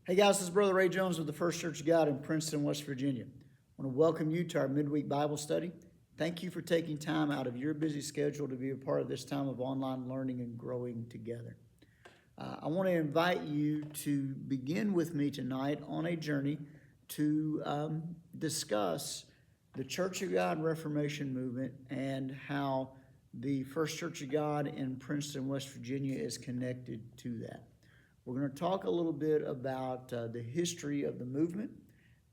Hey guys, this is Brother Ray Jones with the First Church of God in Princeton, West Virginia. I want to welcome you to our midweek Bible study. Thank you for taking time out of your busy schedule to be a part of this time of online learning and growing together. I want to invite you to begin with me tonight on a journey to discuss the Church of God Reformation movement and how the First Church of God in Princeton, West Virginia is connected to that. We're going to talk a little bit about the history of the movement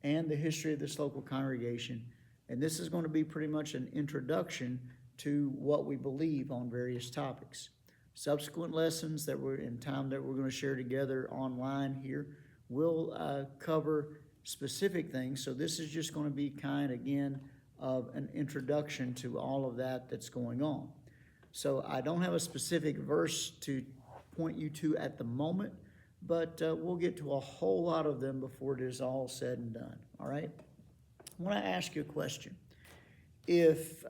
and the history of this local congregation. And this is going to be pretty much an introduction to what we believe on various topics. Subsequent lessons that we're in time that we're going to share together online here will cover specific things. So this is just going to be kind, again, of an introduction to all of that that's going on. So I don't have a specific verse to point you to at the moment, but we'll get to a whole lot of them before it is all said and done. All right? I want to ask you a question. If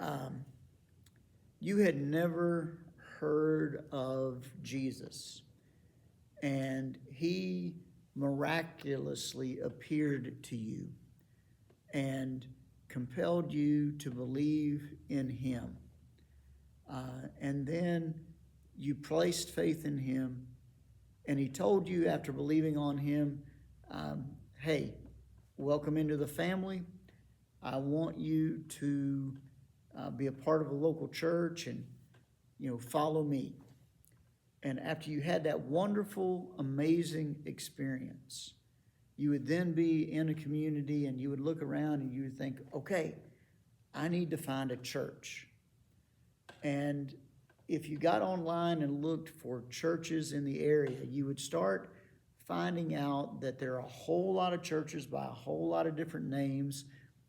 you had never heard of Jesus and he miraculously appeared to you and compelled you to believe in him, and then you placed faith in him, and he told you after believing on him, hey, welcome into the family. I want you to be a part of a local church and, follow me. And after you had that wonderful, amazing experience, you would then be in a community and you would look around and you would think, okay, I need to find a church. And if you got online and looked for churches in the area, you would start finding out that there are a whole lot of churches by a whole lot of different names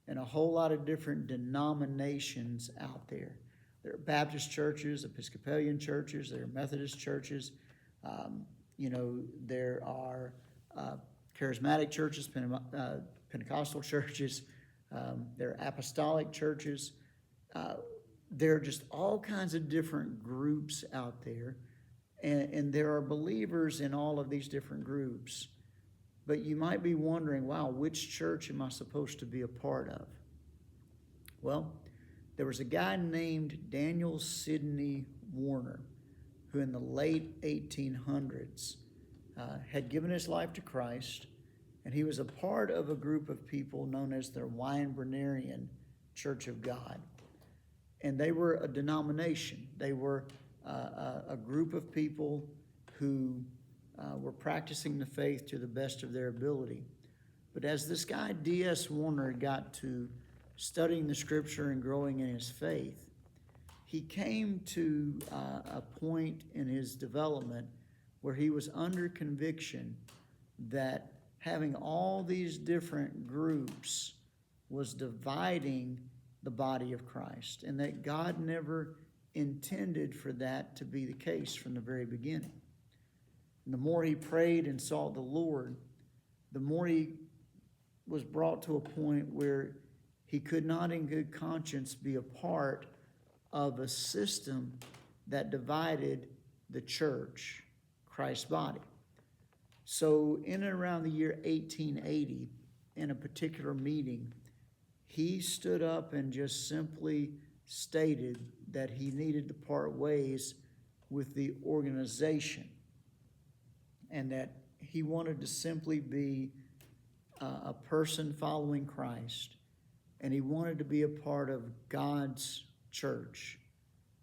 and a whole lot of different denominations out there. There are Baptist churches, Episcopalian churches, there are Methodist churches, there are charismatic churches, Pentecostal churches, there are apostolic churches. There are just all kinds of different groups out there, and there are believers in all of these different groups. But you might be wondering, wow, which church am I supposed to be a part of? Well, there was a guy named Daniel Sidney Warner who in the late 1800s had given his life to Christ, and he was a part of a group of people known as the Weinbrenerian Church of God. And they were a denomination. They were a group of people who were practicing the faith to the best of their ability. But as this guy, D.S. Warner, got to studying the scripture and growing in his faith, he came to a point in his development where he was under conviction that having all these different groups was dividing the body of Christ, and that God never intended for that to be the case from the very beginning. And the more he prayed and sought the Lord, the more he was brought to a point where he could not in good conscience be a part of a system that divided the church, Christ's body. So in and around the year 1880, in a particular meeting, he stood up and just simply stated that he needed to part ways with the organization and that he wanted to simply be a person following Christ, and he wanted to be a part of God's church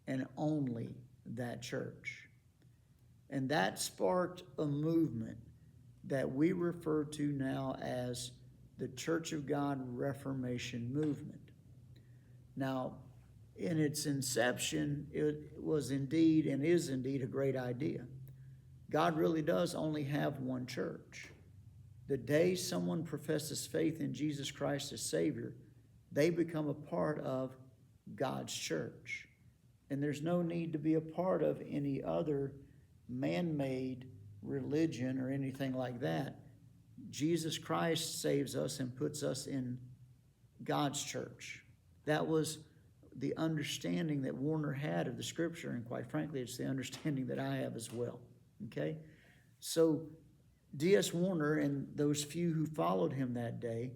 and only that church. And that sparked a movement that we refer to now as the Church of God Reformation movement. Now, in its inception, it was indeed and is indeed a great idea. God really does only have one church. The day someone professes faith in Jesus Christ as Savior, they become a part of God's church. And there's no need to be a part of any other man-made religion or anything like that. Jesus Christ saves us and puts us in God's church. That was the understanding that Warner had of the scripture, and quite frankly, it's the understanding that I have as well. Okay? So D.S. Warner and those few who followed him that day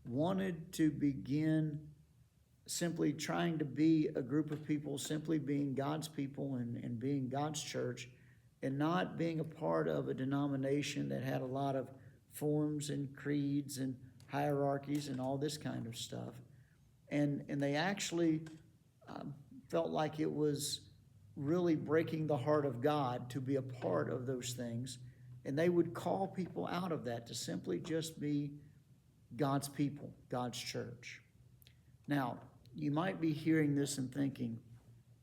wanted to begin simply trying to be a group of people, simply being God's people and being God's church, and not being a part of a denomination that had a lot of forms and creeds and hierarchies and all this kind of stuff. And they actually felt like it was really breaking the heart of God to be a part of those things. And they would call people out of that to simply just be God's people, God's church. Now, you might be hearing this and thinking,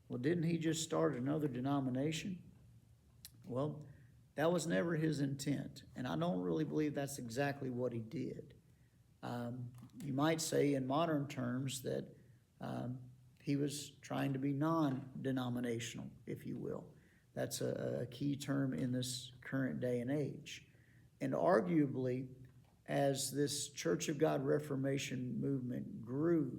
well, didn't he just start another denomination? Well, that was never his intent, and I don't really believe that's exactly what he did. You might say in modern terms that he was trying to be non-denominational, if you will. That's a key term in this current day and age. And arguably, as this Church of God Reformation movement grew,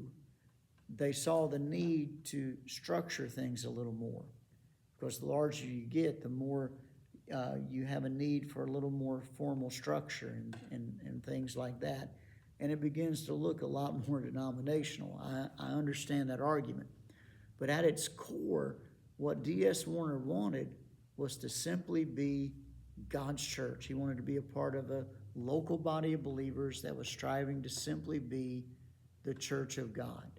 they saw the need to structure things a little more. Because the larger you get, the more you have a need for a little more formal structure and things like that. And it begins to look a lot more denominational. I understand that argument. But at its core, what D.S. Warner wanted was to simply be God's church. He wanted to be a part of a local body of believers that was striving to simply be the church of God.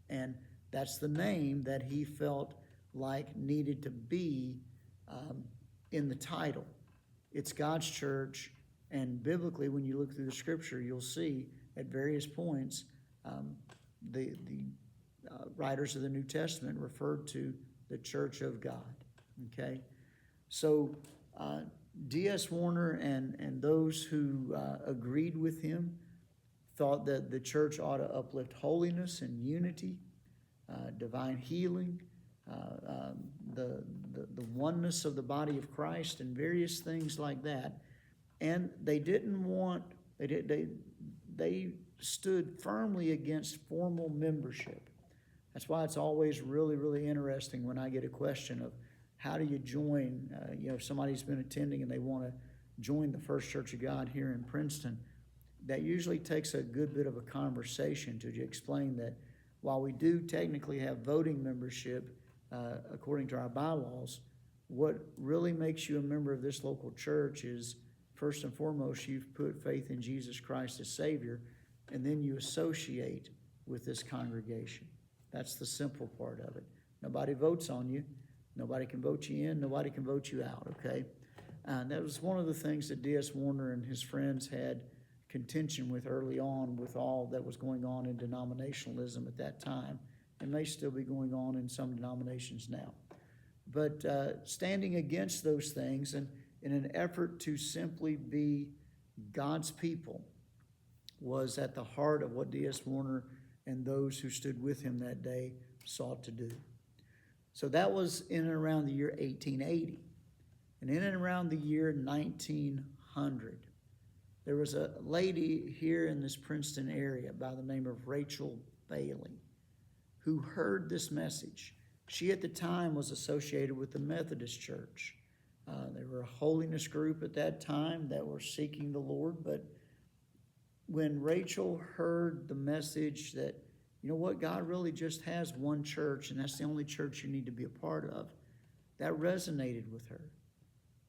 And that's the name that he felt like needed to be in the title. It's God's church, and biblically, when you look through the scripture, you'll see at various points the writers of the New Testament referred to the church of God. Okay? So D.S. Warner and those who agreed with him thought that the church ought to uplift holiness and unity, divine healing, the oneness of the body of Christ, and various things like that. And they didn't want, they stood firmly against formal membership. That's why it's always really, really interesting when I get a question of how do you join, if somebody's been attending and they want to join the First Church of God here in Princeton. That usually takes a good bit of a conversation to explain that while we do technically have voting membership according to our bylaws, what really makes you a member of this local church is, first and foremost, you've put faith in Jesus Christ as Savior, and then you associate with this congregation. That's the simple part of it. Nobody votes on you. Nobody can vote you in. Nobody can vote you out, okay? And that was one of the things that D.S. Warner and his friends had contention with early on with all that was going on in denominationalism at that time, and may still be going on in some denominations now. But standing against those things and in an effort to simply be God's people was at the heart of what D.S. Warner and those who stood with him that day sought to do. So that was in and around the year 1880. And in and around the year 1900, there was a lady here in this Princeton area by the name of Rachel Bailey who heard this message. She at the time was associated with the Methodist Church. They were a holiness group at that time that were seeking the Lord. But when Rachel heard the message that, you know what, God really just has one church and that's the only church you need to be a part of, that resonated with her.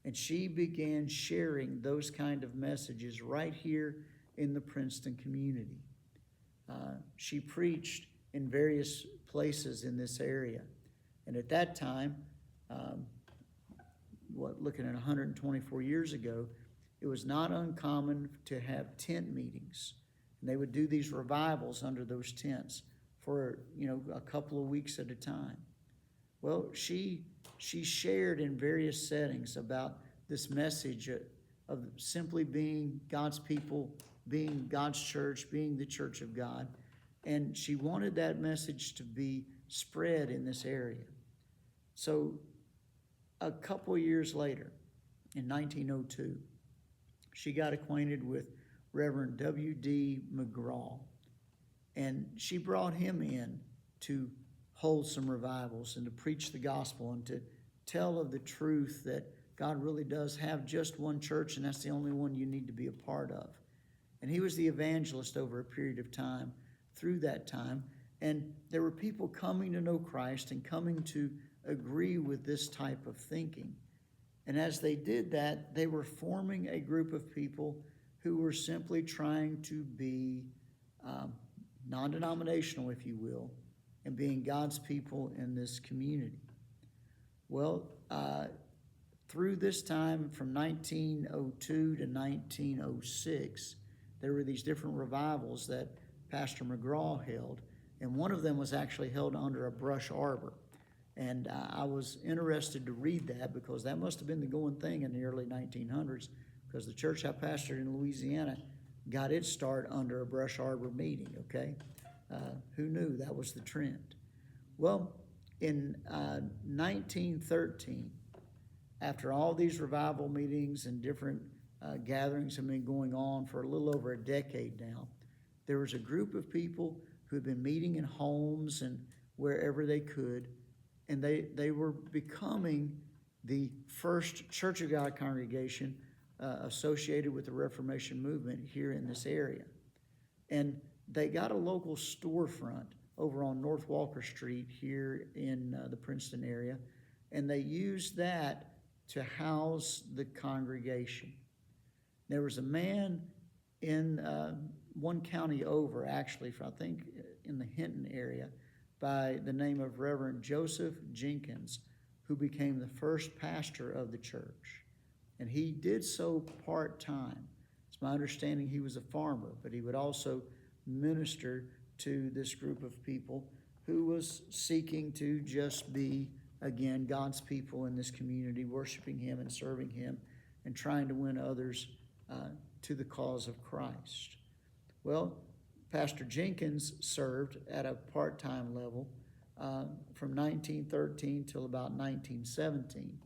And she began sharing those kind of messages right here in the Princeton community. She preached in various places in this area. And at that time, looking at 124 years ago, it was not uncommon to have tent meetings. And they would do these revivals under those tents for, a couple of weeks at a time. Well, she shared in various settings about this message of simply being God's people, being God's church, being the church of God. And she wanted that message to be spread in this area. So a couple of years later, in 1902, she got acquainted with Reverend W.D. McGraw. And she brought him in to hold some revivals and to preach the gospel and to tell of the truth that God really does have just one church, and that's the only one you need to be a part of. And he was the evangelist over a period of time, through that time. And there were people coming to know Christ and coming to agree with this type of thinking. And as they did that, they were forming a group of people who were simply trying to be non-denominational, if you will, and being God's people in this community. Well, through this time from 1902 to 1906, there were these different revivals that Pastor McGraw held, and one of them was actually held under a brush arbor. And I was interested to read that because that must have been the going thing in the early 1900s, because the church I pastored in Louisiana got its start under a brush arbor meeting, okay? Who knew that was the trend? Well, in 1913, after all these revival meetings and different gatherings have been going on for a little over a decade now, there was a group of people who had been meeting in homes and wherever they could, and they were becoming the first Church of God congregation associated with the Reformation movement here in this area. And they got a local storefront over on North Walker Street here in the Princeton area, and they used that to house the congregation. There was a man in one county over, actually, I think in the Hinton area, by the name of Reverend Joseph Jenkins, who became the first pastor of the church. And he did so part-time. It's my understanding he was a farmer, but he would also minister to this group of people who was seeking to just be, again, God's people in this community, worshiping him and serving him and trying to win others to the cause of Christ. Well, Pastor Jenkins served at a part-time level from 1913 till about 1917.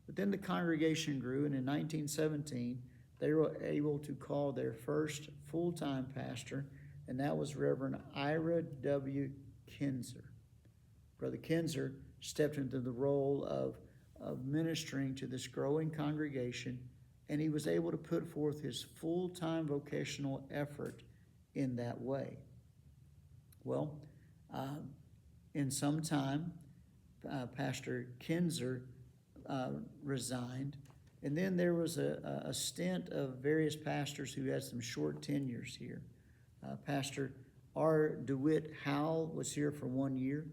But then the congregation grew, and in 1917, they were able to call their first full-time pastor, and that was Reverend Ira W. Kinzer. Brother Kinzer stepped into the role of ministering to this growing congregation, and he was able to put forth his full-time vocational effort in that way. Well, in some time, Pastor Kinzer resigned, and then there was a stint of various pastors who had some short tenures here. Pastor R. DeWitt Howell was here for 1 year.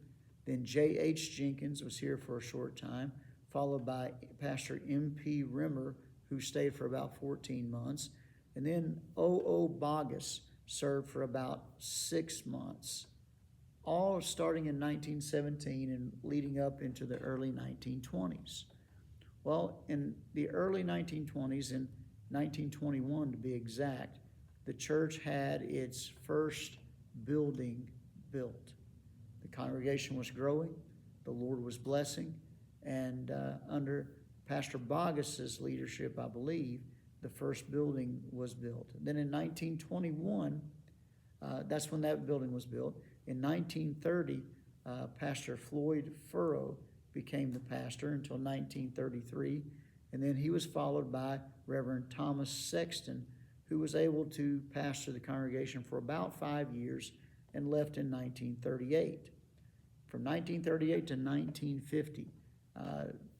Then J.H. Jenkins was here for a short time, followed by Pastor M.P. Rimmer, who stayed for about 14 months. And then O.O. Bogus served for about 6 months, all starting in 1917 and leading up into the early 1920s. Well, in the early 1920s, in 1921 to be exact, the church had its first building built. The congregation was growing, the Lord was blessing, and under Pastor Bogus's leadership, I believe, the first building was built. And then in 1921, that's when that building was built. In 1930, Pastor Floyd Furrow became the pastor until 1933, and then he was followed by Reverend Thomas Sexton, who was able to pastor the congregation for about 5 years and left in 1938. From 1938 to 1950,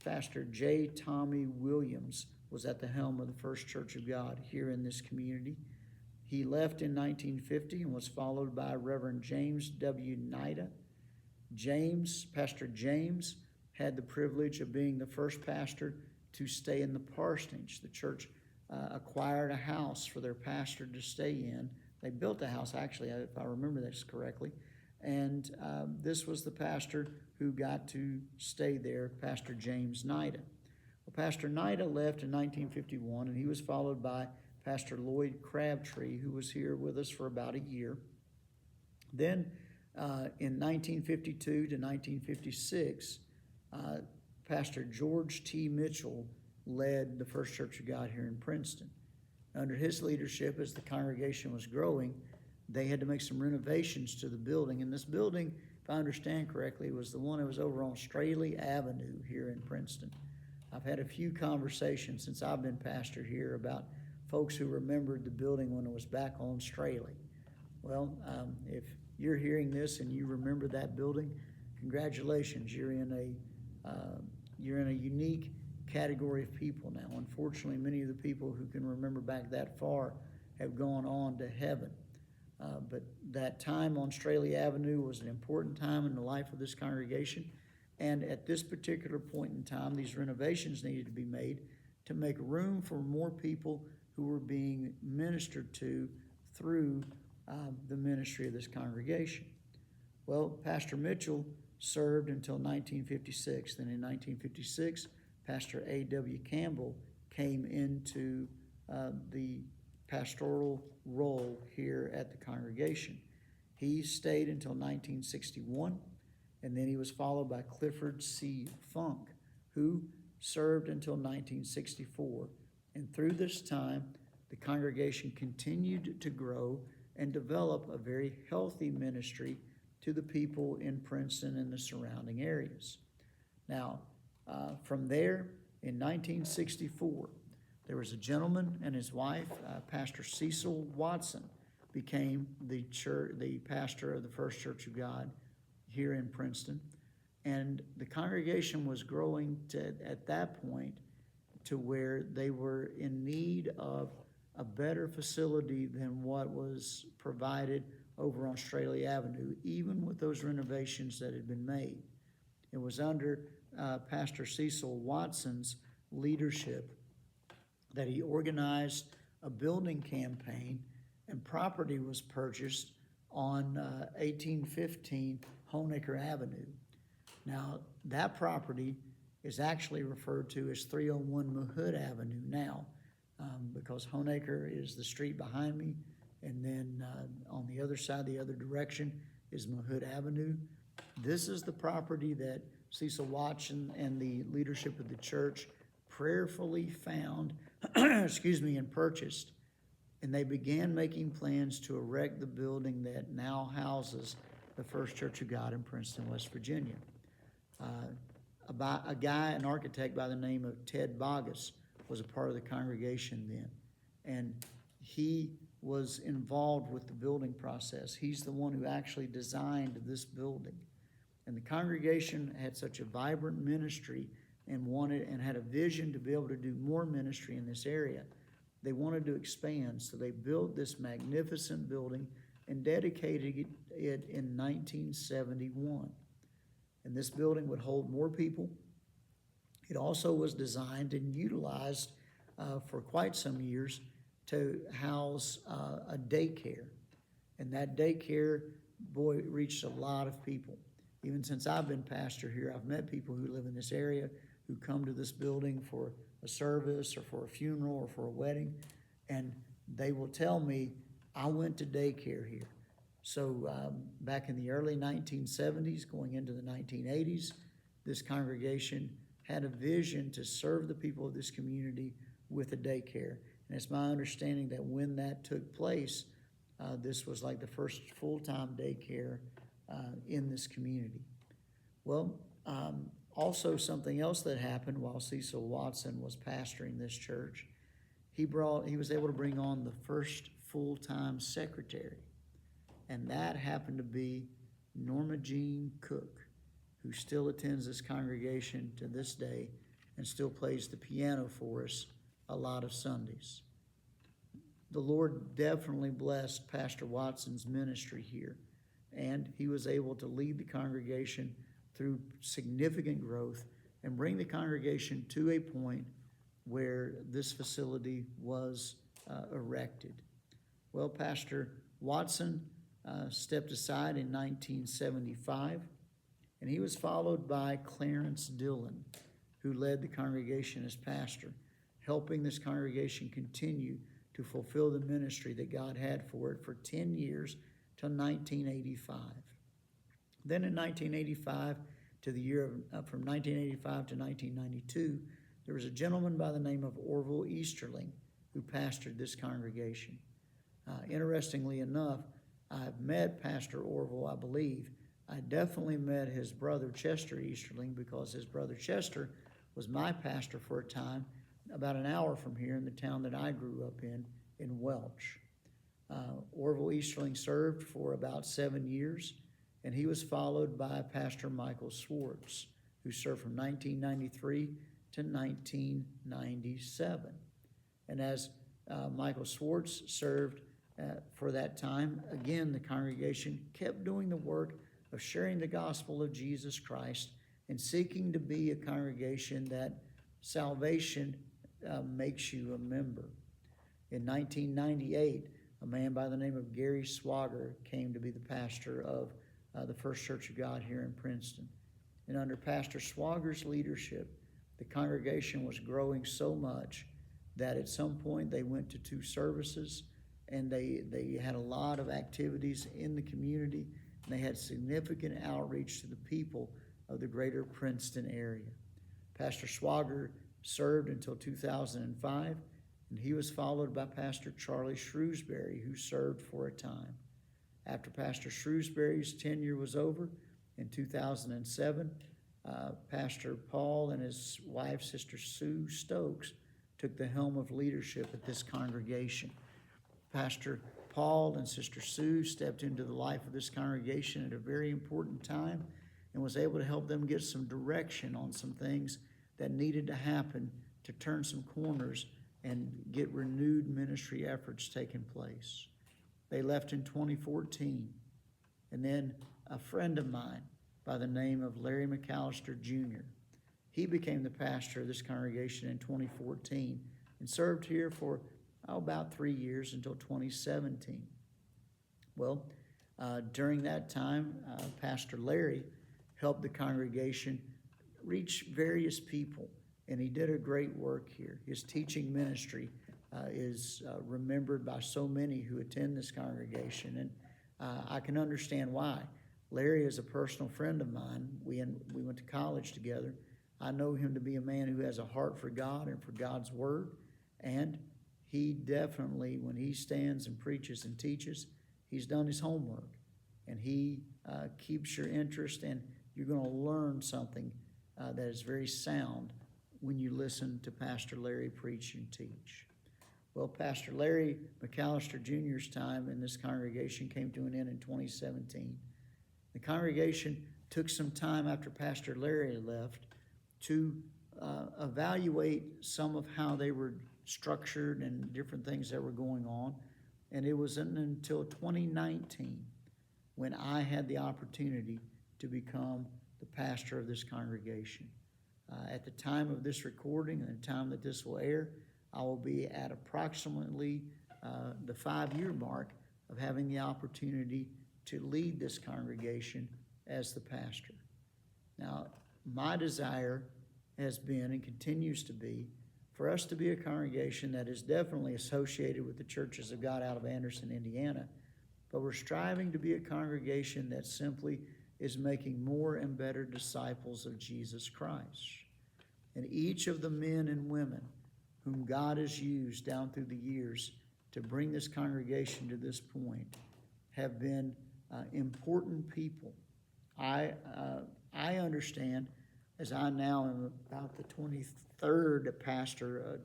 Pastor J. Tommy Williams was at the helm of the First Church of God here in this community. He left in 1950 and was followed by Reverend James W. Nida. Pastor James, had the privilege of being the first pastor to stay in the parsonage. The church acquired a house for their pastor to stay in. They built a house, actually, if I remember this correctly. And this was the pastor who got to stay there, Pastor James Nida. Well, Pastor Nida left in 1951, and he was followed by Pastor Lloyd Crabtree, who was here with us for about a year. Then in 1952 to 1956, Pastor George T. Mitchell led the First Church of God here in Princeton. Under his leadership, as the congregation was growing, they had to make some renovations to the building. And this building, if I understand correctly, was the one that was over on Straley Avenue here in Princeton. I've had a few conversations since I've been pastor here about folks who remembered the building when it was back on Straley. Well, if you're hearing this and you remember that building, congratulations, you're in a unique category of people now. Unfortunately, many of the people who can remember back that far have gone on to heaven. But that time on Straley Avenue was an important time in the life of this congregation. And at this particular point in time, these renovations needed to be made to make room for more people who were being ministered to through the ministry of this congregation. Well, Pastor Mitchell served until 1956. Then in 1956, Pastor A.W. Campbell came into the pastoral role here at the congregation. He stayed until 1961, and then he was followed by Clifford C. Funk, who served until 1964. And through this time, the congregation continued to grow and develop a very healthy ministry to the people in Princeton and the surrounding areas. Now, from there, in 1964, there was a gentleman and his wife, Pastor Cecil Watson, became the pastor of the First Church of God here in Princeton. And the congregation was growing at that point to where they were in need of a better facility than what was provided over on Straley Avenue, even with those renovations that had been made. It was under Pastor Cecil Watson's leadership that he organized a building campaign, and property was purchased on 1815 Honaker Avenue. Now, that property is actually referred to as 301 Mahood Avenue now, because Honaker is the street behind me, and then on the other side, the other direction, is Mahood Avenue. This is the property that Cecil Watson and the leadership of the church prayerfully found, and purchased. And they began making plans to erect the building that now houses the First Church of God in Princeton, West Virginia. An architect by the name of Ted Bogus was a part of the congregation then. And he was involved with the building process. He's the one who actually designed this building. And the congregation had such a vibrant ministry and had a vision to be able to do more ministry in this area. They wanted to expand, so they built this magnificent building and dedicated it in 1971. And this building would hold more people. It also was designed and utilized for quite some years to house a daycare. And that daycare, reached a lot of people. Even since I've been pastor here, I've met people who live in this area who come to this building for a service or for a funeral or for a wedding, and they will tell me, I went to daycare here. So back in the early 1970s, going into the 1980s, this congregation had a vision to serve the people of this community with a daycare. And it's my understanding that when that took place, this was like the first full-time daycare in this community. Well, also something else that happened while Cecil Watson was pastoring this church, he was able to bring on the first full-time secretary. And that happened to be Norma Jean Cook, who still attends this congregation to this day and still plays the piano for us a lot of Sundays. The Lord definitely blessed Pastor Watson's ministry here, and he was able to lead the congregation through significant growth and bring the congregation to a point where this facility was erected. Well, Pastor Watson stepped aside in 1975, and he was followed by Clarence Dillon, who led the congregation as pastor, helping this congregation continue to fulfill the ministry that God had for it for 10 years till 1985. Then in 1985 to from 1985 to 1992, there was a gentleman by the name of Orville Easterling who pastored this congregation. Interestingly enough, I've met Pastor Orville, I believe. I definitely met his brother Chester Easterling, because his brother Chester was my pastor for a time, about an hour from here in the town that I grew up in Welch. Orville Easterling served for about 7 years, and he was followed by Pastor Michael Swartz, who served from 1993 to 1997. And as Michael Swartz served for that time, again, the congregation kept doing the work of sharing the gospel of Jesus Christ and seeking to be a congregation that salvation makes you a member. In 1998, a man by the name of Gary Swager came to be the pastor of the First Church of God here in Princeton. And under Pastor Swager's leadership, the congregation was growing so much that at some point they went to 2 services, and they had a lot of activities in the community, and they had significant outreach to the people of the greater Princeton area. Pastor Swager served until 2005, and he was followed by Pastor Charlie Shrewsbury, who served for a time. After Pastor Shrewsbury's tenure was over in 2007, Pastor Paul and his wife, Sister Sue Stokes, took the helm of leadership at this congregation. Pastor Paul and Sister Sue stepped into the life of this congregation at a very important time and was able to help them get some direction on some things that needed to happen to turn some corners and get renewed ministry efforts taking place. They left in 2014, and then a friend of mine by the name of Larry McAllister Jr., he became the pastor of this congregation in 2014 and served here for about 3 years until 2017. Well, during that time, Pastor Larry helped the congregation reach various people, and he did a great work here. His teaching ministry is remembered by so many who attend this congregation, and I can understand why. Larry is a personal friend of mine. We went to college together. I know him to be a man who has a heart for God and for God's Word, and he definitely, when he stands and preaches and teaches, he's done his homework, and he keeps your interest, and you're going to learn something that is very sound when you listen to Pastor Larry preach and teach. Well, Pastor Larry McAllister Jr.'s time in this congregation came to an end in 2017. The congregation took some time after Pastor Larry left to evaluate some of how they were structured and different things that were going on. And it wasn't until 2019 when I had the opportunity to become the pastor of this congregation. At the time of this recording and the time that this will air, I will be at approximately the 5-year mark of having the opportunity to lead this congregation as the pastor. Now, my desire has been and continues to be for us to be a congregation that is definitely associated with the Churches of God out of Anderson, Indiana, but we're striving to be a congregation that simply is making more and better disciples of Jesus Christ. And each of the men and women whom God has used down through the years to bring this congregation to this point have been important people. I understand, as I now am about the 23rd pastor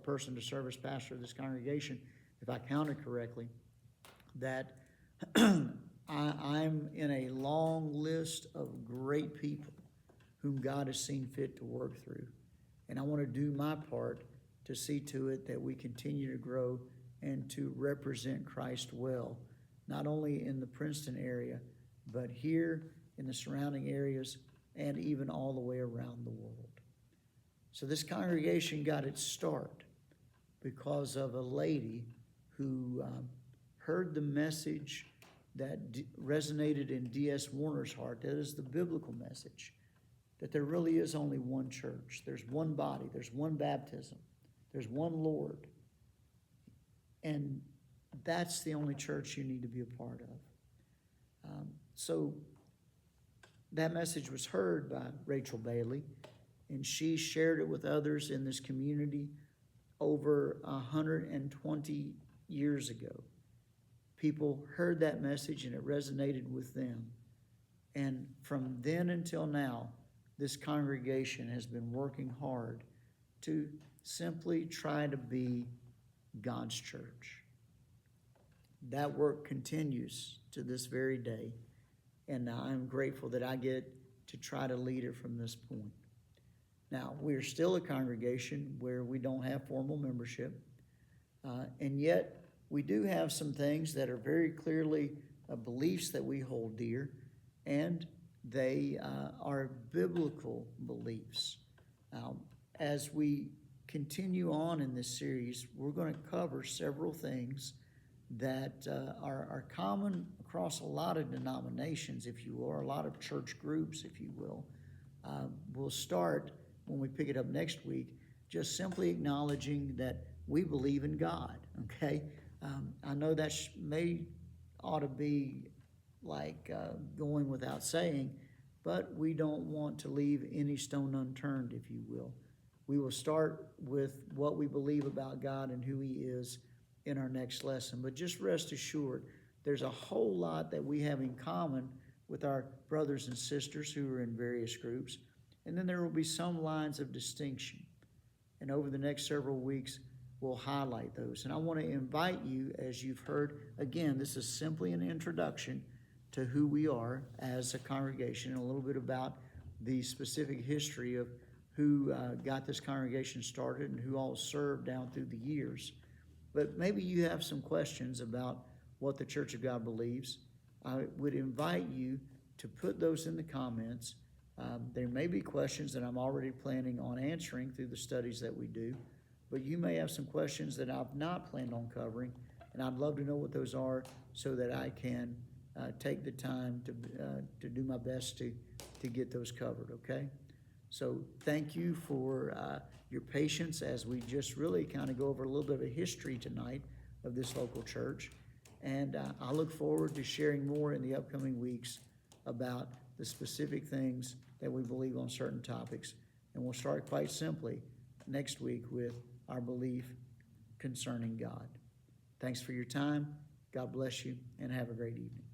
person to serve as pastor of this congregation, if I counted correctly, that I'm in a long list of great people whom God has seen fit to work through. And I want to do my part to see to it that we continue to grow and to represent Christ well, not only in the Princeton area, but here in the surrounding areas and even all the way around the world. So this congregation got its start because of a lady who heard the message that resonated in D.S. Warner's heart. That is the biblical message, that there really is only one church. There's one body. There's one baptism. There's one Lord. And that's the only church you need to be a part of. So that message was heard by Rachel Bailey, and she shared it with others in this community over 120 years ago. People heard that message and it resonated with them. And from then until now, this congregation has been working hard to simply try to be God's church. That work continues to this very day, and I'm grateful that I get to try to lead it from this point. Now, we're still a congregation where we don't have formal membership, and yet we do have some things that are very clearly beliefs that we hold dear, and they are biblical beliefs. As we continue on in this series, we're going to cover several things that are common across a lot of denominations, if you will, or a lot of church groups, if you will. We'll start, when we pick it up next week, just simply acknowledging that we believe in God, okay? I know that ought to be like going without saying, but we don't want to leave any stone unturned, if you will. We will start with what we believe about God and who He is in our next lesson. But just rest assured, there's a whole lot that we have in common with our brothers and sisters who are in various groups. And then there will be some lines of distinction. And over the next several weeks, we'll highlight those. And I want to invite you, as you've heard, again, this is simply an introduction to who we are as a congregation and a little bit about the specific history of who got this congregation started and who all served down through the years. But maybe you have some questions about what the Church of God believes. I would invite you to put those in the comments. There may be questions that I'm already planning on answering through the studies that we do, but you may have some questions that I've not planned on covering, and I'd love to know what those are so that I can take the time to do my best to get those covered, okay? So thank you for your patience as we just really kind of go over a little bit of a history tonight of this local church. And I look forward to sharing more in the upcoming weeks about the specific things that we believe on certain topics. And we'll start quite simply next week with our belief concerning God. Thanks for your time. God bless you, and have a great evening.